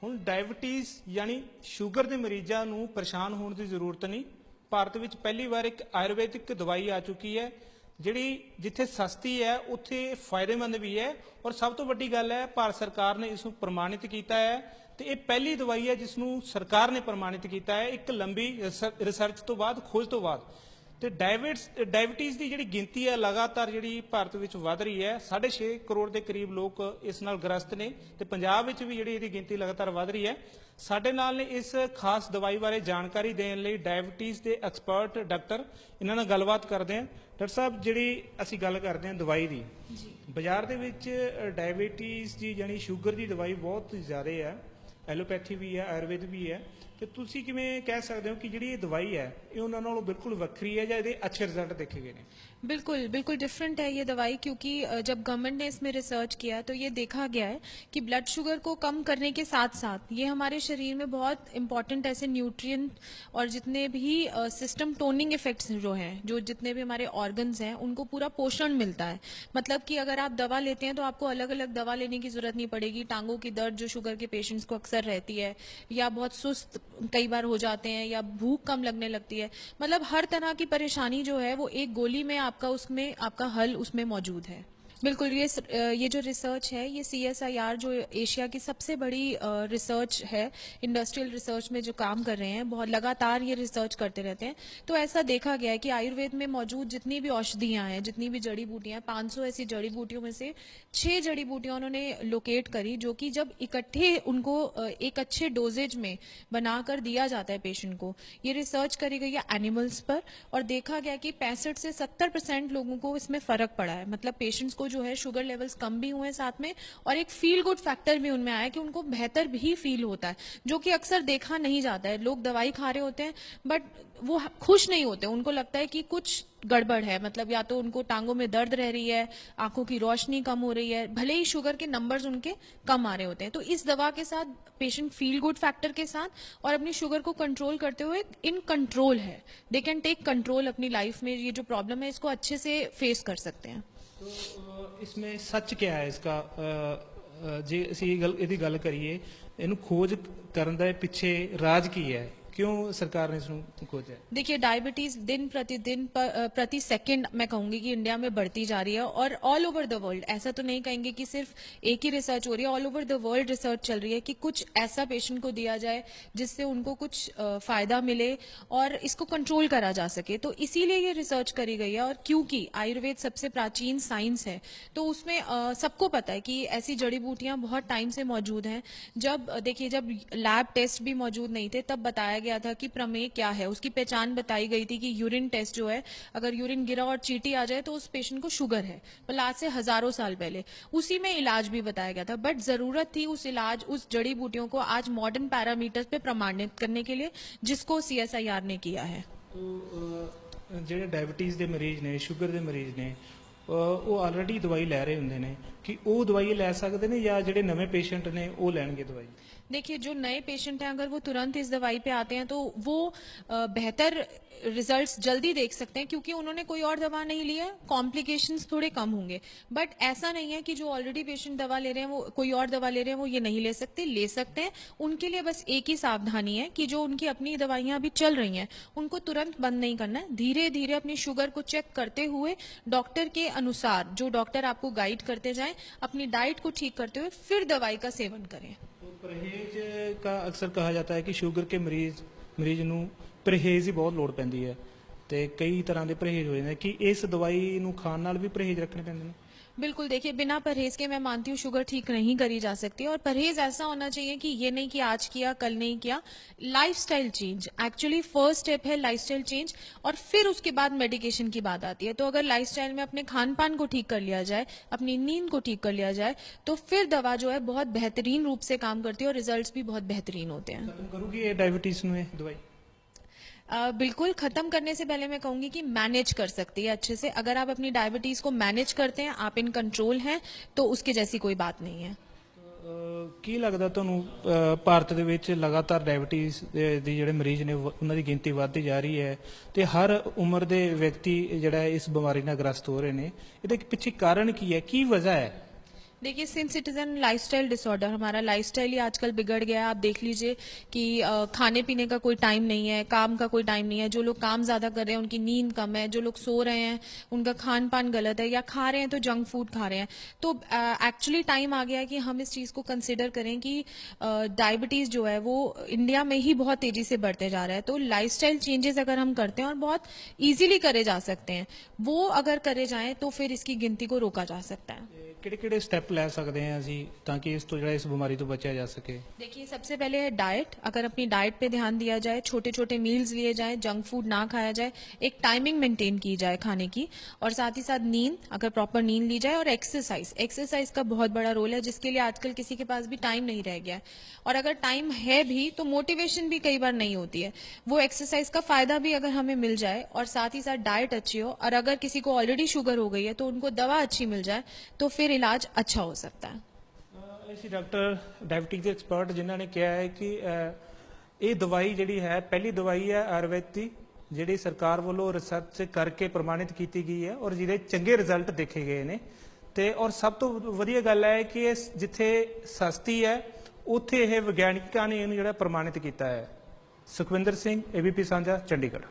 ਹੁਣ ਡਾਇਬਟੀਜ਼ यानी ਸ਼ੂਗਰ ਦੇ ਮਰੀਜ਼ਾਂ ਨੂੰ ਪਰੇਸ਼ਾਨ ਹੋਣ ਦੀ ਜ਼ਰੂਰਤ ਨਹੀਂ। ਭਾਰਤ ਵਿੱਚ ਪਹਿਲੀ ਵਾਰ ਇੱਕ ਆਯੁਰਵੈਦਿਕ ਦਵਾਈ ਆ ਚੁੱਕੀ ਹੈ ਜਿਹੜੀ ਜਿੱਥੇ ਸਸਤੀ ਹੈ ਉੱਥੇ ਫਾਇਦੇਮੰਦ ਵੀ ਹੈ। ਔਰ ਸਭ ਤੋਂ ਵੱਡੀ ਗੱਲ ਹੈ ਭਾਰਤ ਸਰਕਾਰ ਨੇ ਇਸ ਨੂੰ ਪ੍ਰਮਾਣਿਤ ਕੀਤਾ ਹੈ ਤੇ ਇਹ ਪਹਿਲੀ ਦਵਾਈ ਹੈ ਜਿਸ ਨੂੰ ਸਰਕਾਰ ਨੇ ਪ੍ਰਮਾਣਿਤ ਕੀਤਾ ਹੈ ਇੱਕ ਲੰਬੀ ਰਿਸਰਚ ਤੋਂ ਬਾਅਦ, ਖੋਜ ਤੋਂ ਬਾਅਦ। ਤੇ ਡਾਇਬਟੀਜ਼ ਦੀ ਜਿਹੜੀ ਗਿਣਤੀ ਹੈ ਲਗਾਤਾਰ ਜਿਹੜੀ ਭਾਰਤ ਵਿੱਚ ਵਧ ਰਹੀ ਹੈ। 6.5 ਕਰੋੜ ਦੇ ਕਰੀਬ ਲੋਕ ਇਸ ਨਾਲ ਗ੍ਰਸਤ ਨੇ ਤੇ ਪੰਜਾਬ ਵਿੱਚ ਵੀ ਜਿਹੜੀ ਇਹਦੀ ਗਿਣਤੀ ਲਗਾਤਾਰ ਵਧ ਰਹੀ ਹੈ। ਸਾਡੇ ਨਾਲ ਨੇ ਇਸ ਖਾਸ ਦਵਾਈ ਬਾਰੇ ਜਾਣਕਾਰੀ ਦੇਣ ਲਈ ਡਾਇਬਟੀਜ਼ ਦੇ ਐਕਸਪਰਟ ਡਾਕਟਰ, ਇਹਨਾਂ ਨਾਲ ਗੱਲਬਾਤ ਕਰਦੇ ਹਾਂ। ਡਾਕਟਰ ਸਾਹਿਬ, ਜਿਹੜੀ ਅਸੀਂ ਗੱਲ ਕਰਦੇ ਹਾਂ ਦਵਾਈ ਦੀ, ਬਾਜ਼ਾਰ ਦੇ ਵਿੱਚ ਡਾਇਬਟੀਜ਼ ਦੀ ਯਾਨੀ ਸ਼ੂਗਰ ਦੀ ਦਵਾਈ ਬਹੁਤ ਜ਼ਿਆਦਾ ਹੈ, ਐਲੋਪੈਥੀ ਵੀ ਹੈ, ਆਯੁਰਵੇਦ ਵੀ ਹੈ, ਤੇ ਤੁਸੀਂ ਕਿਵੇਂ ਕਹਿ ਸਕਦੇ ਹੋ ਕਿ ਜਿਹੜੀ ਇਹ ਦਵਾਈ ਹੈ ਇਹ ਉਹਨਾਂ ਨਾਲੋਂ ਬਿल्कुल ਵੱਖਰੀ ਹੈ ਜਾਂ ਇਹਦੇ अच्छे रिजल्ट देखे गए हैं? बिल्कुल बिल्कुल डिफरेंट है ये दवाई, क्योंकि जब गवर्नमेंट ने इसमें रिसर्च किया तो ये देखा गया है कि ब्लड शुगर को कम करने के साथ साथ ये हमारे शरीर में बहुत इंपॉर्टेंट ऐसे न्यूट्रिएंट और जितने भी सिस्टम टोनिंग इफेक्ट्स जो हैं, जो जितने भी हमारे ऑर्गन्स हैं, उनको पूरा पोषण मिलता है। मतलब कि अगर आप दवा लेते हैं तो आपको अलग अलग दवा लेने की जरूरत नहीं पड़ेगी। टांगों की दर्द जो शुगर के पेशेंट्स को अक्सर रहती है, या बहुत सुस्त कई बार हो जाते हैं, या भूख कम लगने लगती है, मतलब हर तरह की परेशानी जो है वो एक गोली में आपका उसमें आपका हल उसमें मौजूद है। बिल्कुल ये जो रिसर्च है ये CSIR जो एशिया की सबसे बड़ी रिसर्च है, इंडस्ट्रियल रिसर्च में जो काम कर रहे हैं, बहुत लगातार ये रिसर्च करते रहते हैं। तो ऐसा देखा गया है कि आयुर्वेद में मौजूद जितनी भी औषधियां हैं, जितनी भी जड़ी बूटियां, 500 ऐसी जड़ी बूटियों में से 6 जड़ी बूटियां उन्होंने लोकेट करी, जो कि जब इकट्ठे उनको एक अच्छे डोजेज में बनाकर दिया जाता है पेशेंट को। ये रिसर्च करी गई है एनिमल्स पर और देखा गया कि 65 से 70% लोगों को इसमें फर्क पड़ा है। मतलब पेशेंट्स को जो है शुगर लेवल्स कम भी हुए साथ में, और एक फील गुड फैक्टर भी उनमें आया कि उनको बेहतर भी फील होता है, जो कि अक्सर देखा नहीं जाता है। लोग दवाई खा रहे होते हैं बट वो खुश नहीं होते, उनको लगता है कि कुछ गड़बड़ है। मतलब या तो उनको टांगों में दर्द रह रही है, आंखों की रोशनी कम हो रही है, भले ही शुगर के नंबर्स उनके कम आ रहे होते हैं। तो इस दवा के साथ पेशेंट फील गुड फैक्टर के साथ और अपनी शुगर को कंट्रोल करते हुए इन कंट्रोल है, दे कैन टेक कंट्रोल अपनी लाइफ में। ये जो प्रॉब्लम है इसको अच्छे से फेस कर सकते हैं। तो इसमें सच क्या है इसका? जे ਅਸੀਂ ਇਹਦੀ ਗੱਲ ਕਰੀਏ, ਇਹਨੂੰ ਖੋਜ ਕਰਨ ਦੇ ਪਿੱਛੇ ਰਾਜ ਕੀ ਹੈ? क्यों सरकार ने इसको खोजा? देखिए, डायबिटीज दिन प्रतिदिन प्रति सेकंड मैं कहूंगी कि इंडिया में बढ़ती जा रही है, और ऑल ओवर द वर्ल्ड। ऐसा तो नहीं कहेंगे कि सिर्फ एक ही रिसर्च हो रही है, all over the world research चल रही है कि कुछ ऐसा पेशेंट को दिया जाए जिससे उनको कुछ फायदा मिले और इसको कंट्रोल करा जा सके। तो इसीलिए ये रिसर्च करी गई है। और क्योंकि आयुर्वेद सबसे प्राचीन साइंस है तो उसमें सबको पता है कि ऐसी जड़ी बूटियां बहुत टाइम से मौजूद हैं। जब देखिए, जब लैब टेस्ट भी मौजूद नहीं थे तब बताया गया था कि प्रमेय क्या है, उसकी पहचान बताई गई थी कि यूरिन टेस्ट जो है, अगर यूरिन गिरा और चीटी आ जाए तो उस पेशेंट को शुगर है। पर आज से हजारों साल पहले उसी में इलाज भी बताया गया था, बट जरूरत थी उस इलाज, उस जड़ी बूटियों को आज मॉडर्न पैरामीटर्स पे प्रमाणित करने के लिए, जिसको CSIR ने किया है। तो ਜਿਹੜੇ ਡਾਇਬਟੀਜ਼ ਦੇ ਮਰੀਜ਼ ਨੇ, ਸ਼ੂਗਰ ਦੇ ਮਰੀਜ਼ ਨੇ, ਉਹ ਆਲਰੇਡੀ ਦਵਾਈ ਲੈ ਰਹੇ ਹੁੰਦੇ ਨੇ ਕਿ ਉਹ ਦਵਾਈ ਲੈ ਸਕਦੇ ਨੇ ਜਾਂ ਜਿਹੜੇ ਨਵੇਂ ਪੇਸ਼ੈਂਟ ਨੇ ਉਹ ਲੈਣਗੇ ਦਵਾਈ? देखिए, जो नए पेशेंट हैं अगर वो तुरंत इस दवाई पे आते हैं तो वो बेहतर रिजल्ट्स जल्दी देख सकते हैं, क्योंकि उन्होंने कोई और दवा नहीं ली है, कॉम्प्लिकेशंस थोड़े कम होंगे। बट ऐसा नहीं है कि जो ऑलरेडी पेशेंट दवा ले रहे हैं, वो कोई और दवा ले रहे हैं, वो ये नहीं ले सकते, ले सकते हैं। उनके लिए बस एक ही सावधानी है कि जो उनकी अपनी दवाइयां अभी चल रही हैं उनको तुरंत बंद नहीं करना है। धीरे धीरे अपनी शुगर को चेक करते हुए डॉक्टर के अनुसार, जो डॉक्टर आपको गाइड करते जाएं, अपनी डाइट को ठीक करते हुए फिर दवाई का सेवन करें। परहेज का अक्सर कहा जाता है कि शुगर के मरीज ਨੂੰ ਪਰਹੇਜ਼ ਹੀ ਬਹੁਤ ਲੋੜ ਪੈਂਦੀ ਹੈ ਤੇ ਕਈ ਤਰ੍ਹਾਂ ਦੇ ਪਰਹੇਜ਼ ਹੋ ਜਾਂਦੇ ਕਿ ਇਸ ਦਵਾਈ ਨੂੰ ਖਾਣ ਨਾਲ ਵੀ ਪਰਹੇਜ਼ ਰੱਖਣੇ ਪੈਂਦੇ ਨੇ? बिल्कुल, देखिए, बिना परहेज के मैं मानती हूँ शुगर ठीक नहीं करी जा सकती। और परहेज ऐसा होना चाहिए कि ये नहीं कि आज किया कल नहीं किया। Lifestyle change actually first step है, लाइफस्टाइल चेंज, और फिर उसके बाद मेडिकेशन की बात आती है। तो अगर लाइफस्टाइल में अपने खान पान को ठीक कर लिया जाए, अपनी नींद को ठीक कर लिया जाए, तो फिर दवा जो है बहुत बेहतरीन रूप से काम करती है और रिजल्ट्स भी बहुत बेहतरीन होते हैं। खत्म करूंगी ये डायबिटीज में दवाई? बिल्कुल, खत्म करने से पहले मैं कहूंगी कि मैनेज कर सकती है अच्छे से। अगर आप अपनी डायबिटीज को मैनेज करते हैं, आप इन कंट्रोल हैं, तो उसके जैसी कोई बात नहीं है। ਕੀ ਲੱਗਦਾ ਤੁਹਾਨੂੰ ਭਾਰਤ ਦੇ ਵਿੱਚ ਲਗਾਤਾਰ ਡਾਇਬਟੀਜ਼ ਦੇ ਜਿਹੜੇ ਮਰੀਜ਼ ਨੇ ਉਹਨਾਂ ਦੀ ਗਿਣਤੀ ਵੱਧਦੀ ਜਾ ਰਹੀ ਹੈ ਤੇ ਹਰ ਉਮਰ ਦੇ ਵਿਅਕਤੀ ਜਿਹੜਾ ਇਸ ਬਿਮਾਰੀ ਨਾਲ ਗ੍ਰਸਤ ਹੋ ਰਹੇ ਨੇ, ਇਹਦੇ ਪਿੱਛੇ ਕਾਰਨ ਕੀ ਹੈ, ਕੀ ਵਜ੍ਹਾ ਹੈ? देखिए, since it is an lifestyle disorder, हमारा लाइफस्टाइल ही आजकल बिगड़ गया है। आप देख लीजिए कि खाने पीने का कोई टाइम नहीं है, काम का कोई टाइम नहीं है। जो लोग काम ज्यादा कर रहे हैं उनकी नींद कम है, जो लोग सो रहे हैं उनका खान पान गलत है, या खा रहे हैं तो जंक फूड खा रहे हैं। तो एक्चुअली टाइम आ गया है कि हम इस चीज को कंसिडर करें कि डायबिटीज जो है वो इंडिया में ही बहुत तेजी से बढ़ते जा रहा है। तो लाइफस्टाइल चेंजेस अगर हम करते हैं, और बहुत इजीली करे जा सकते हैं, वो अगर करे जाएं तो फिर इसकी गिनती को रोका जा सकता है। ਕਿਹੜੇ ਸਟੈਪ ਲੈ ਸਕਦੇ ਹਾਂ ਅਸੀਂ ਤਾਂ ਕਿ ਇਸ ਤੋਂ ਜਿਹੜਾ ਇਸ ਬਿਮਾਰੀ ਤੋਂ बचा जा सके? देखिए, सबसे पहले है डाइट। अगर अपनी डाइट पे ध्यान दिया जाए, छोटे छोटे मील्स लिए जाए, जंक फूड ना खाया जाए, एक टाइमिंग मेंटेन की जाए खाने की, और साथ ही साथ नींद, अगर प्रॉपर नींद ली जाए, और एक्सरसाइज। एक्सरसाइज का बहुत बड़ा रोल है, जिसके लिए आजकल किसी के पास भी टाइम नहीं रह गया है। और अगर टाइम है भी तो मोटिवेशन भी कई बार नहीं होती है। वो एक्सरसाइज का फायदा भी अगर हमें मिल जाए, और साथ ही साथ डाइट अच्छी हो, और अगर किसी को ऑलरेडी शुगर हो गई है तो उनको दवा अच्छी मिल जाए, तो फिर इलाज अच्छा हो सकता है। ਅਸੀਂ ਡਾਕਟਰ ਡਾਇਬਟੀਜ਼ ਦੇ ਐਕਸਪਰਟ ਜਿਨ੍ਹਾਂ ਨੇ ਕਿਹਾ ਹੈ ਕਿ ਇਹ ਦਵਾਈ ਜਿਹੜੀ ਹੈ ਪਹਿਲੀ ਦਵਾਈ ਹੈ ਆਯੁਰਵੇਦ ਦੀ ਜਿਹੜੀ ਸਰਕਾਰ ਵੱਲੋਂ ਰਿਸਰਚ ਕਰਕੇ ਪ੍ਰਮਾਣਿਤ ਕੀਤੀ ਗਈ ਹੈ ਔਰ ਜਿਹਦੇ ਚੰਗੇ ਰਿਜ਼ਲਟ ਦੇਖੇ ਗਏ ਨੇ ਤੇ ਔਰ ਸਭ ਤੋਂ ਵਧੀਆ ਗੱਲ ਹੈ ਕਿ ਇਹ ਜਿੱਥੇ ਸਸਤੀ ਹੈ ਉੱਥੇ ਇਹ ਵਿਗਿਆਨਿਕਾਂ ਨੇ ਇਹਨੂੰ ਜਿਹੜਾ ਪ੍ਰਮਾਣਿਤ ਕੀਤਾ ਹੈ। ਸੁਖਵਿੰਦਰ ਸਿੰਘ, ABP ਸਾਂਝਾ, ਚੰਡੀਗੜ੍ਹ।